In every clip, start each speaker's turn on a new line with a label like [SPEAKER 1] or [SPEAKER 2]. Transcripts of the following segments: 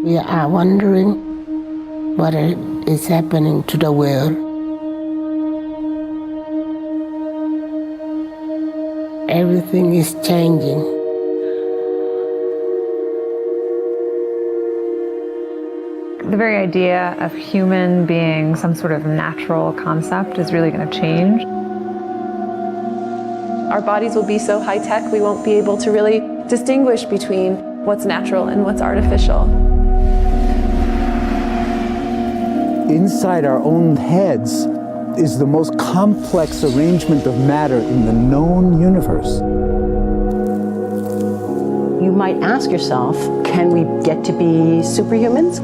[SPEAKER 1] We are wondering what is happening to the world. Everything is changing.
[SPEAKER 2] The very idea of human being some sort of natural concept is really going to change.
[SPEAKER 3] Our bodies will be so high-tech, we won't be able to really distinguish between what's natural and what's artificial.
[SPEAKER 4] Inside our own heads is the most complex arrangement of matter in the known universe.
[SPEAKER 5] You might ask yourself, can we get to be superhumans?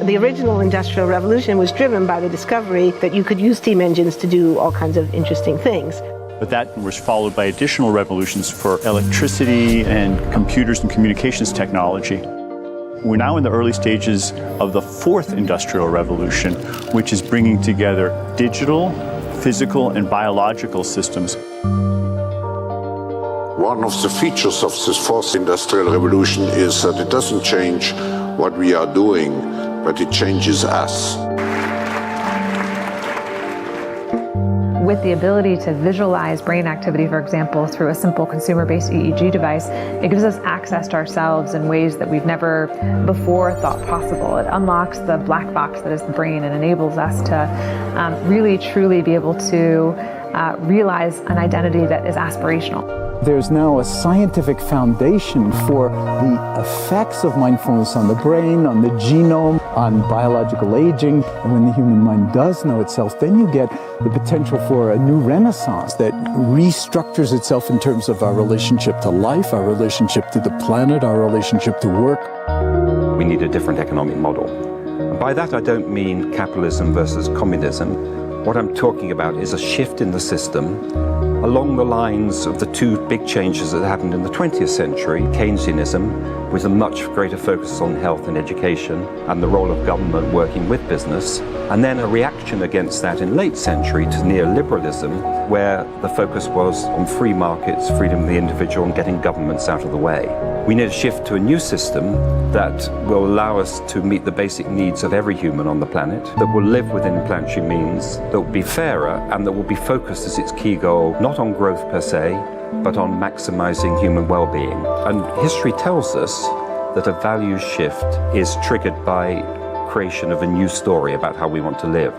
[SPEAKER 6] The original Industrial Revolution was driven by the discovery that you could use steam engines to do all kinds of interesting things.
[SPEAKER 7] But that was followed by additional revolutions for electricity and computers and communications technology. We're now in the early stages of the fourth Industrial Revolution, which is bringing together digital, physical, and biological systems.
[SPEAKER 8] One of the features of this fourth Industrial Revolution is that it doesn't change what we are doing, but it changes us.
[SPEAKER 2] With the ability to visualize brain activity, for example, through a simple consumer-based EEG device, it gives us access to ourselves in ways that we've never before thought possible. It unlocks the black box that is the brain and enables us to really, truly be able to realize an identity that is aspirational.
[SPEAKER 4] There's now a scientific foundation for the effects of mindfulness on the brain, on the genome, on biological aging. And when the human mind does know itself, then you get the potential for a new renaissance that restructures itself in terms of our relationship to life, our relationship to the planet, our relationship to work.
[SPEAKER 9] We need a different economic model. And by that, I don't mean capitalism versus communism. What I'm talking about is a shift in the system along the lines of the two big changes that happened in the 20th century, Keynesianism, with a much greater focus on health and education and the role of government working with business, and then a reaction against that in late century to neoliberalism, where the focus was on free markets, freedom of the individual, and getting governments out of the way. We need a shift to a new system that will allow us to meet the basic needs of every human on the planet, that will live within planetary means, that will be fairer, and that will be focused as its key goal, not on growth per se, but on maximizing human well-being. And history tells us that a values shift is triggered by creation of a new story about how we want to live.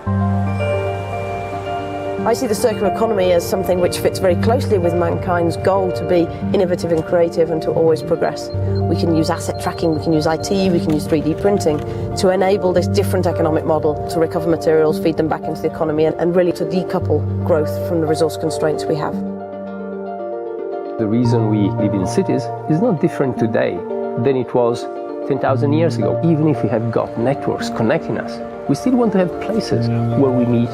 [SPEAKER 5] I see the circular economy as something which fits very closely with mankind's goal to be innovative and creative and to always progress. We can use asset tracking, we can use IT, we can use 3D printing to enable this different economic model to recover materials, feed them back into the economy, and really to decouple growth from the resource constraints we have.
[SPEAKER 10] The reason we live in cities is not different today than it was 10,000 years ago. Even if we have got networks connecting us, we still want to have places where we meet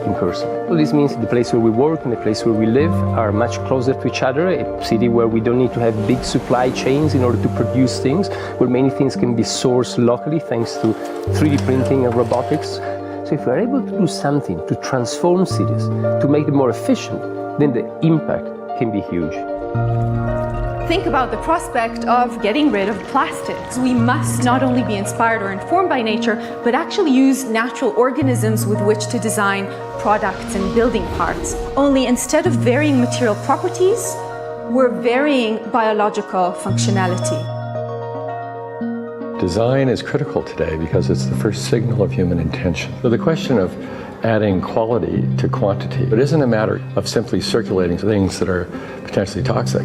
[SPEAKER 10] in person. So this means the place where we work and the place where we live are much closer to each other, a city where we don't need to have big supply chains in order to produce things, where many things can be sourced locally thanks to 3D printing and robotics. So if we're able to do something to transform cities, to make them more efficient, then the impact can be huge.
[SPEAKER 11] Think about the prospect of getting rid of plastics. We must not only be inspired or informed by nature, but actually use natural organisms with which to design products and building parts. Only instead of varying material properties, we're varying biological functionality.
[SPEAKER 12] Design is critical today because it's the first signal of human intention. So the question of adding quality to quantity, it isn't a matter of simply circulating things that are potentially toxic.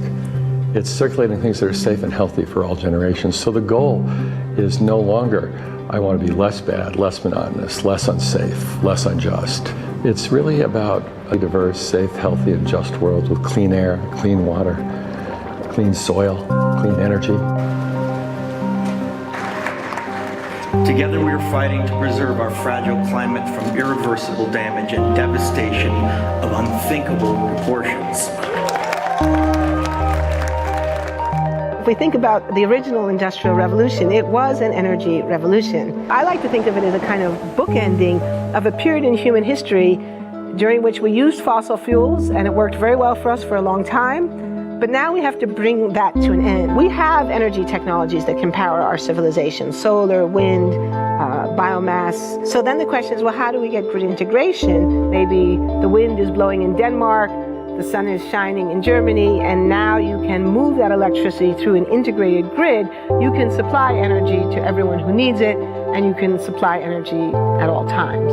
[SPEAKER 12] It's circulating things that are safe and healthy for all generations. So the goal is no longer, I want to be less bad, less monotonous, less unsafe, less unjust. It's really about a diverse, safe, healthy, and just world with clean air, clean water, clean soil, clean energy.
[SPEAKER 13] Together we are fighting to preserve our fragile climate from irreversible damage and devastation of unthinkable proportions.
[SPEAKER 6] If we think about the original Industrial Revolution, it was an energy revolution. I like to think of it as a kind of bookending of a period in human history during which we used fossil fuels, and it worked very well for us for a long time. But now we have to bring that to an end. We have energy technologies that can power our civilization: solar, wind, biomass. So then the question is, well, how do we get grid integration? Maybe the wind is blowing in Denmark, the sun is shining in Germany, and now you can move that electricity through an integrated grid. You can supply energy to everyone who needs it, and you can supply energy at all times.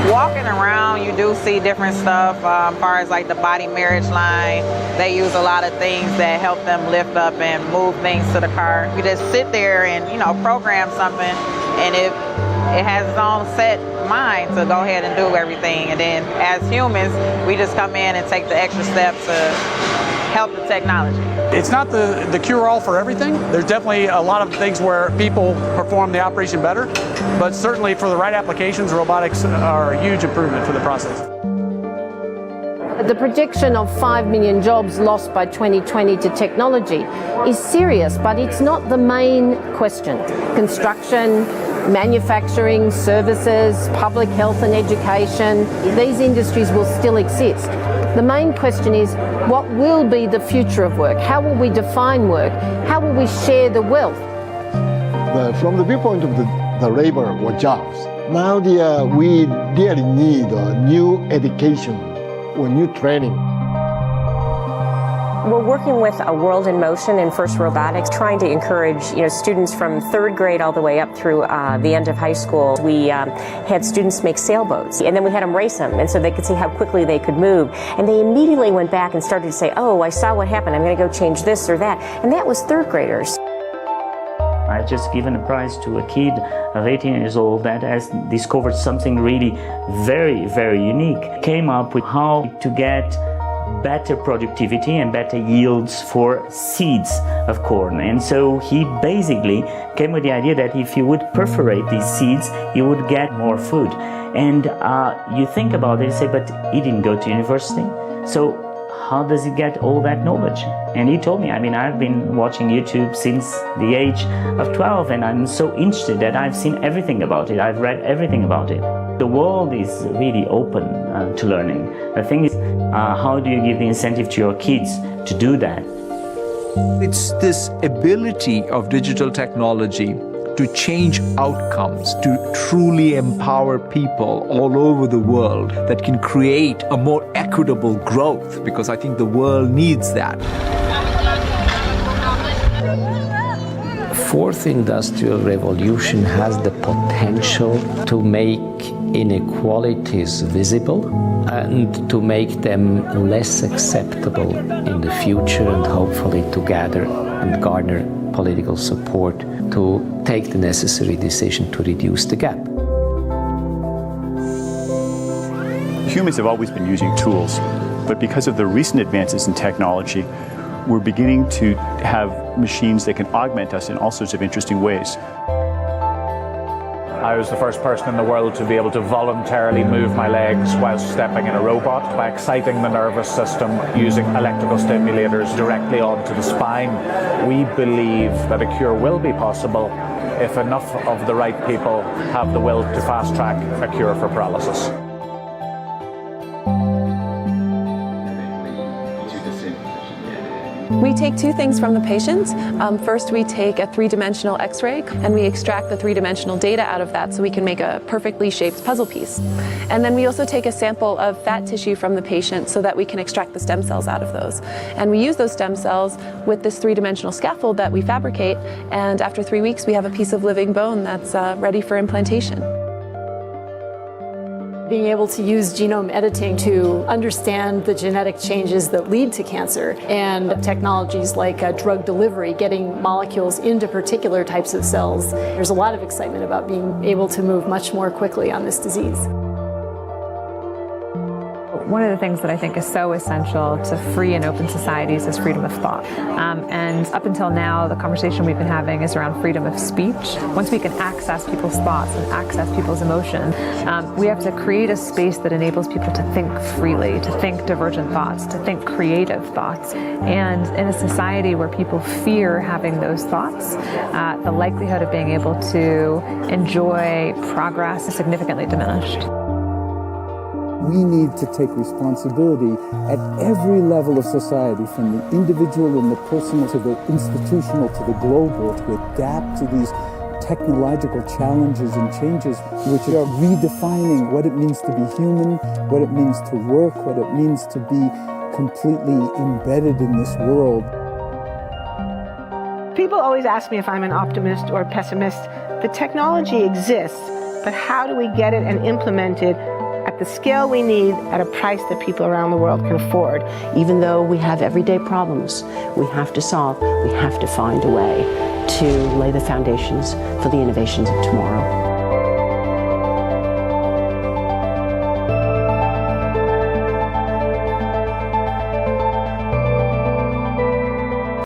[SPEAKER 14] Walking around, you do see different stuff as far as like the body marriage line. They use a lot of things that help them lift up and move things to the car. You just sit there and, program something, and it has its own set mind to go ahead and do everything. And then as humans, we just come in and take the extra steps to help the technology.
[SPEAKER 15] It's not the cure-all for everything. There's definitely a lot of things where people perform the operation better, but certainly for the right applications, robotics are a huge improvement for the process.
[SPEAKER 5] The prediction of 5 million jobs lost by 2020 to technology is serious, but it's not the main question. Construction, manufacturing, services, public health and education, these industries will still exist. The main question is, what will be the future of work? How will we define work? How will we share the wealth?
[SPEAKER 16] From the viewpoint of the labor or jobs, now we really need new education or new training.
[SPEAKER 17] We're working with a World in Motion and FIRST Robotics, trying to encourage students from third grade all the way up through the end of high school. We had students make sailboats, and then we had them race them, and so they could see how quickly they could move. And they immediately went back and started to say, oh, I saw what happened, I'm going to go change this or that. And that was third graders.
[SPEAKER 18] I just given a prize to a kid of 18 years old that has discovered something really very, very unique. Came up with how to get better productivity and better yields for seeds of corn. And so he basically came with the idea that if you would perforate these seeds, you would get more food. And you think about it and say, but he didn't go to university. So how does he get all that knowledge? And he told me, I've been watching YouTube since the age of 12, and I'm so interested that I've seen everything about it. I've read everything about it. The world is really open to learning. The thing is, how do you give the incentive to your kids to do that?
[SPEAKER 19] It's this ability of digital technology to change outcomes, to truly empower people all over the world that can create a more equitable growth, because I think the world needs that.
[SPEAKER 20] Fourth industrial revolution has the potential to make inequalities visible and to make them less acceptable in the future, and hopefully to gather and garner political support to take the necessary decision to reduce the gap.
[SPEAKER 7] Humans have always been using tools, but because of the recent advances in technology, we're beginning to have machines that can augment us in all sorts of interesting ways.
[SPEAKER 21] I was the first person in the world to be able to voluntarily move my legs while stepping in a robot by exciting the nervous system using electrical stimulators directly onto the spine. We believe that a cure will be possible if enough of the right people have the will to fast-track a cure for paralysis.
[SPEAKER 3] We take two things from the patient. First, we take a three-dimensional X-ray, and we extract the three-dimensional data out of that so we can make a perfectly shaped puzzle piece. And then we also take a sample of fat tissue from the patient so that we can extract the stem cells out of those. And we use those stem cells with this three-dimensional scaffold that we fabricate, and after 3 weeks, we have a piece of living bone that's ready for implantation.
[SPEAKER 22] Being able to use genome editing to understand the genetic changes that lead to cancer, and technologies like drug delivery, getting molecules into particular types of cells. There's a lot of excitement about being able to move much more quickly on this disease.
[SPEAKER 2] One of the things that I think is so essential to free and open societies is freedom of thought. And up until now, the conversation we've been having is around freedom of speech. Once we can access people's thoughts and access people's emotion, we have to create a space that enables people to think freely, to think divergent thoughts, to think creative thoughts. And in a society where people fear having those thoughts, the likelihood of being able to enjoy progress is significantly diminished.
[SPEAKER 4] We need to take responsibility at every level of society, from the individual and the personal to the institutional to the global, to adapt to these technological challenges and changes which are redefining what it means to be human, what it means to work, what it means to be completely embedded in this world.
[SPEAKER 6] People always ask me if I'm an optimist or a pessimist. The technology exists, but how do we get it and implement it at the scale we need at a price that people around the world can afford?
[SPEAKER 1] Even though we have everyday problems we have to solve, we have to find a way to lay the foundations for the innovations of tomorrow.